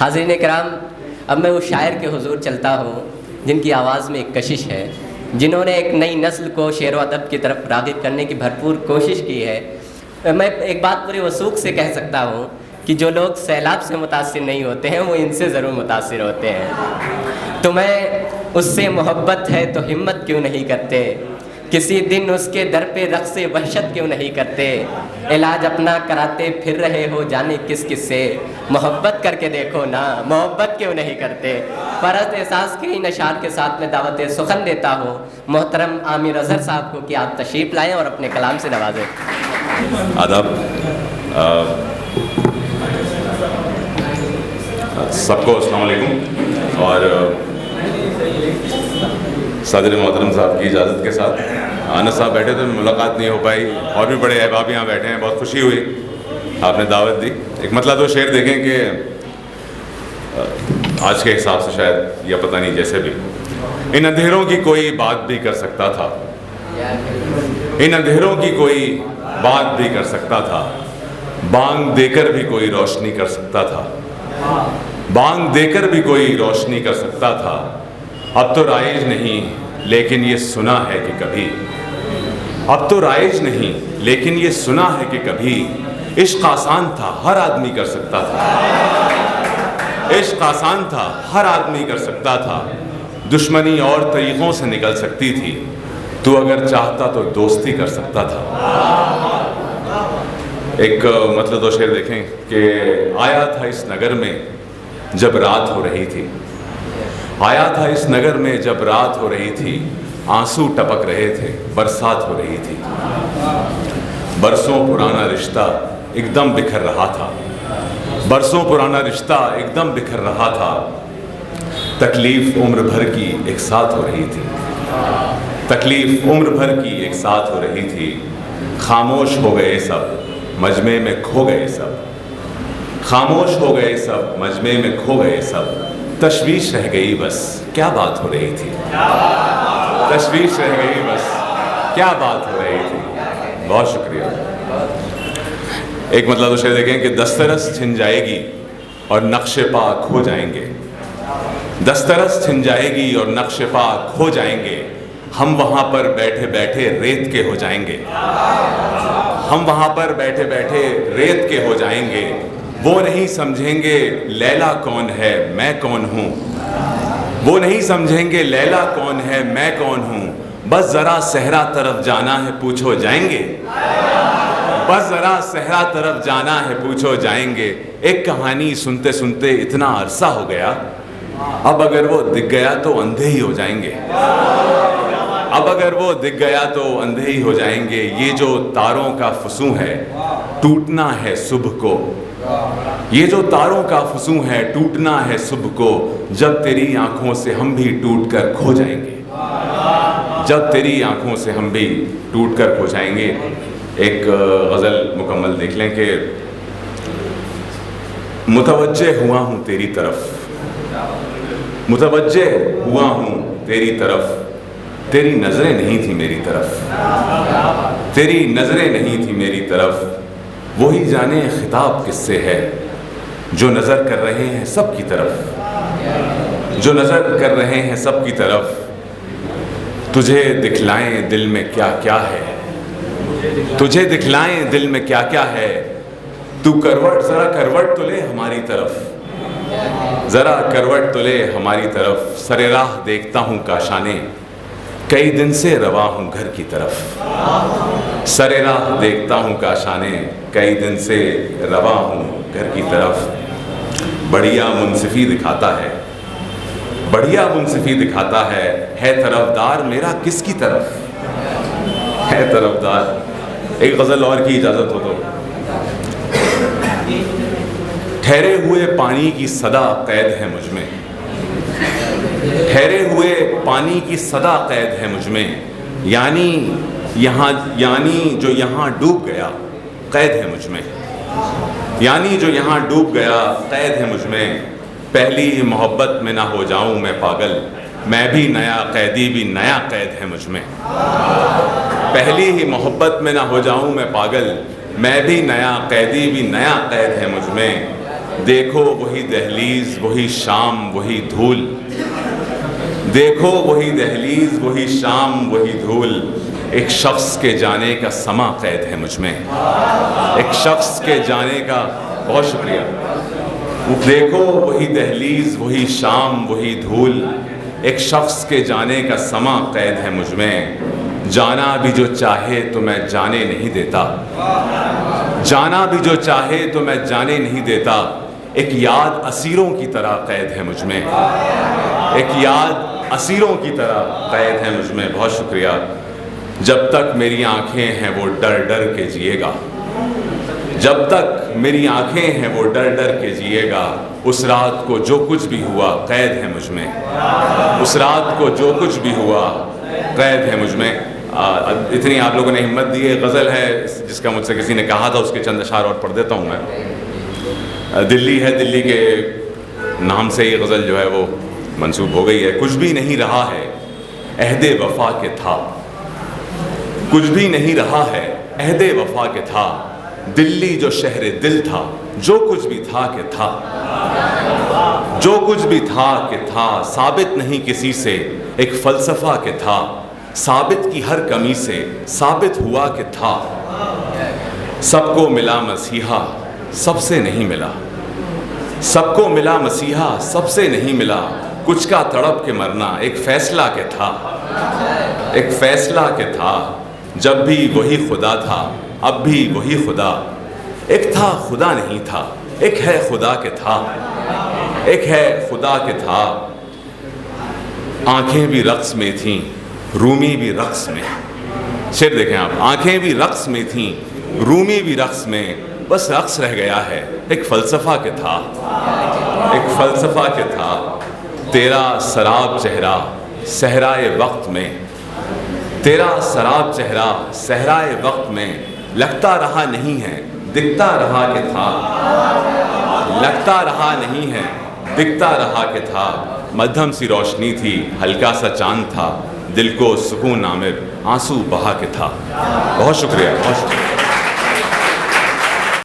حاضرین کرام، اب میں اس شاعر کے حضور چلتا ہوں جن کی آواز میں ایک کشش ہے، جنہوں نے ایک نئی نسل کو شعر و ادب کی طرف راغب کرنے کی بھرپور کوشش کی ہے۔ میں ایک بات پورے وثوق سے کہہ سکتا ہوں کہ جو لوگ سیلاب سے متاثر نہیں ہوتے ہیں وہ ان سے ضرور متاثر ہوتے ہیں۔ تمہیں اس سے محبت ہے تو ہمت کیوں نہیں کرتے؟ کسی دن اس کے در پہ رقص وحشت کیوں نہیں کرتے؟ علاج اپنا کراتے پھر رہے ہو جانے کس کس سے، محبت کر کے دیکھو نا، محبت کیوں نہیں کرتے؟ فرض احساس کے ان اشعار کے ساتھ میں دعوت سخن دیتا ہوں محترم عامر اظہر صاحب کو کہ آپ تشریف لائیں اور اپنے کلام سے نوازیں۔ آداب، سب کو السلام علیکم، اور صدر محترم صاحب کی اجازت کے ساتھ انس صاحب بیٹھے تھے، ملاقات نہیں ہو پائی، اور بھی بڑے احباب یہاں بیٹھے ہیں، بہت خوشی ہوئی آپ نے دعوت دی۔ ایک مطلب تو شعر دیکھیں کہ آج کے حساب سے شاید یا پتہ نہیں جیسے بھی، ان اندھیروں کی کوئی بات بھی کر سکتا تھا، ان اندھیروں کی کوئی بات بھی کر سکتا تھا، بانگ دے کر بھی کوئی روشنی کر سکتا تھا، بانگ دے کر بھی کوئی روشنی کر سکتا تھا۔ اب تو رائج نہیں لیکن یہ سنا ہے کہ کبھی، اب تو رائج نہیں لیکن یہ سنا ہے کہ کبھی عشق آسان تھا ہر آدمی کر سکتا تھا، عشق آسان تھا ہر آدمی کر سکتا تھا، دشمنی اور طریقوں سے نکل سکتی تھی، تو اگر چاہتا تو دوستی کر سکتا تھا۔ ایک مطلب دو شعر دیکھیں کہ آیا تھا اس نگر میں جب رات ہو رہی تھی، آیا تھا اس نگر میں جب رات ہو رہی تھی، آنسو ٹپک رہے تھے برسات ہو رہی تھی، برسوں پرانا رشتہ ایک دم بکھر رہا تھا، برسوں پرانا رشتہ ایک دم بکھر رہا تھا، تکلیف عمر بھر کی ایک ساتھ ہو رہی تھی، تکلیف عمر بھر کی ایک ساتھ ہو رہی تھی، خاموش ہو گئے سب مجمع میں کھو گئے سب، خاموش ہو گئے سب مجمع میں کھو گئے سب، تشویش رہ گئی بس کیا بات ہو رہی تھی، تشویش رہ گئی بس کیا بات ہو رہی تھی۔ بہت شکریہ۔ ایک مطلب تو شعر دیکھیں کہ دسترس چھن جائے گی اور نقش پا کھو جائیں گے، دسترس چھن جائے گی اور نقش پا کھو جائیں گے، ہم وہاں پر بیٹھے بیٹھے ریت کے ہو جائیں گے، ہم وہاں پر بیٹھے بیٹھے ریت کے ہو جائیں گے، وہ نہیں سمجھیں گے لیلا کون ہے میں کون ہوں، وہ نہیں سمجھیں گے لیلا کون ہے میں کون ہوں، بس ذرا صحرا طرف جانا ہے پوچھو جائیں گے، بس ذرا صحرا طرف جانا ہے پوچھو جائیں گے، ایک کہانی سنتے سنتے اتنا عرصہ ہو گیا، اب اگر وہ دکھ گیا تو اندھے ہی ہو جائیں گے، اب اگر وہ دکھ گیا تو اندھے ہی ہو جائیں گے، یہ جو تاروں کا فسوں ہے ٹوٹنا ہے صبح کو، یہ جو تاروں کا فسوں ہے ٹوٹنا ہے صبح کو، جب تیری آنکھوں سے ہم بھی ٹوٹ کر کھو جائیں گے، جب تیری آنکھوں سے ہم بھی ٹوٹ کر کھو جائیں گے۔ ایک غزل مکمل دیکھ لیں کہ متوجہ ہوا ہوں تیری طرف، متوجہ ہوا ہوں تیری طرف، تیری نظریں نہیں تھی میری طرف، تیری نظریں نہیں تھی میری طرف، وہی جانے خطاب کس سے ہے جو نظر کر رہے ہیں سب کی طرف، جو نظر کر رہے ہیں سب کی طرف، تجھے دکھلائیں دل میں کیا کیا ہے، تجھے دکھلائیں دل میں کیا کیا ہے، تو کروٹ ذرا کروٹ تو لے ہماری طرف، ذرا کروٹ تو لے ہماری طرف، سر راہ دیکھتا ہوں کاشانے کئی دن سے رواں ہوں گھر کی طرف، سر راہ دیکھتا ہوں کاشانے کئی دن سے رواں ہوں گھر کی طرف، بڑھیا منصفی دکھاتا ہے، بڑھیا منصفی دکھاتا ہے طرفدار میرا کس کی طرف، ہے طرفدار۔ ایک غزل اور کی اجازت ہو تو، ٹھہرے ہوئے پانی کی صدا قید ہے مجھ میں، ٹھہرے ہوئے پانی کی صدا قید ہے مجھ میں، یعنی جو یہاں ڈوب گیا قید ہے مجھ میں، یعنی جو یہاں ڈوب گیا قید ہے مجھ میں، پہلی محبت میں نہ ہو جاؤں میں پاگل، میں بھی نیا قیدی بھی نیا قید ہے مجھ میں، پہلی ہی محبت میں نہ ہو جاؤں میں پاگل، میں بھی نیا قیدی بھی نیا قید ہے مجھ میں، دیکھو وہی دہلیز وہی شام وہی دھول، دیکھو وہی دہلیز وہی شام وہی دھول، ایک شخص کے جانے کا سما قید ہے مجھ میں، ایک شخص کے جانے کا، بہت شکریہ، دیکھو وہی دہلیز وہی شام وہی دھول، ایک شخص کے جانے کا سما قید ہے مجھ میں، جانا بھی جو چاہے تو میں جانے نہیں دیتا، جانا بھی جو چاہے تو میں جانے نہیں دیتا، ایک یاد اسیروں کی طرح قید ہے مجھ میں، ایک یاد اسیروں کی طرح قید ہے مجھ میں، بہت شکریہ، جب تک میری آنکھیں ہیں وہ ڈر ڈر کے جیے گا، جب تک میری آنکھیں ہیں وہ ڈر ڈر کے جیے گا، اس رات کو جو کچھ بھی ہوا قید ہے مجھ میں، اس رات کو جو کچھ بھی ہوا قید ہے مجھ میں۔ اتنی آپ لوگوں نے ہمت دی ہے، غزل ہے جس کا مجھ سے کسی نے کہا تھا، اس کے چند اشعار اور پڑھ دیتا ہوں میں۔ دلی ہے، دلی کے نام سے یہ غزل جو ہے وہ منسوب ہو گئی ہے۔ کچھ بھی نہیں رہا ہے عہد وفا کے تھا، کچھ بھی نہیں رہا ہے عہد وفا کے تھا، دلی جو شہر دل تھا، جو کچھ بھی تھا کہ تھا، جو کچھ بھی تھا کہ تھا، ثابت نہیں کسی سے ایک فلسفہ کہ تھا، ثابت کی ہر کمی سے ثابت ہوا کہ تھا، سب کو ملا مسیحا سب سے نہیں ملا، سب کو ملا مسیحا سب سے نہیں ملا، کچھ کا تڑپ کے مرنا ایک فیصلہ کہ تھا، ایک فیصلہ کہ تھا، جب بھی وہی خدا تھا اب بھی وہی خدا، ایک تھا خدا نہیں تھا، ایک ہے خدا کہ تھا، ایک ہے خدا کہ تھا، آنکھیں بھی رقص میں تھیں رومی بھی رقص میں، شعر دیکھیں آپ، آنکھیں بھی رقص میں تھیں رومی بھی رقص میں، بس رقص رہ گیا ہے ایک فلسفہ کہ تھا، ایک فلسفہ کہ تھا، تیرا سراب چہرہ صحرائے وقت میں، تیرا سراب چہرہ صحرائے وقت میں، لگتا رہا نہیں ہے دکھتا رہا کہ تھا، لگتا رہا نہیں ہے دکھتا رہا کہ تھا، مدھم سی روشنی تھی ہلکا سا چاند تھا، دل کو سکون عامر آنسو بہا کے تھا۔ بہت شکریہ، بہت شکریہ۔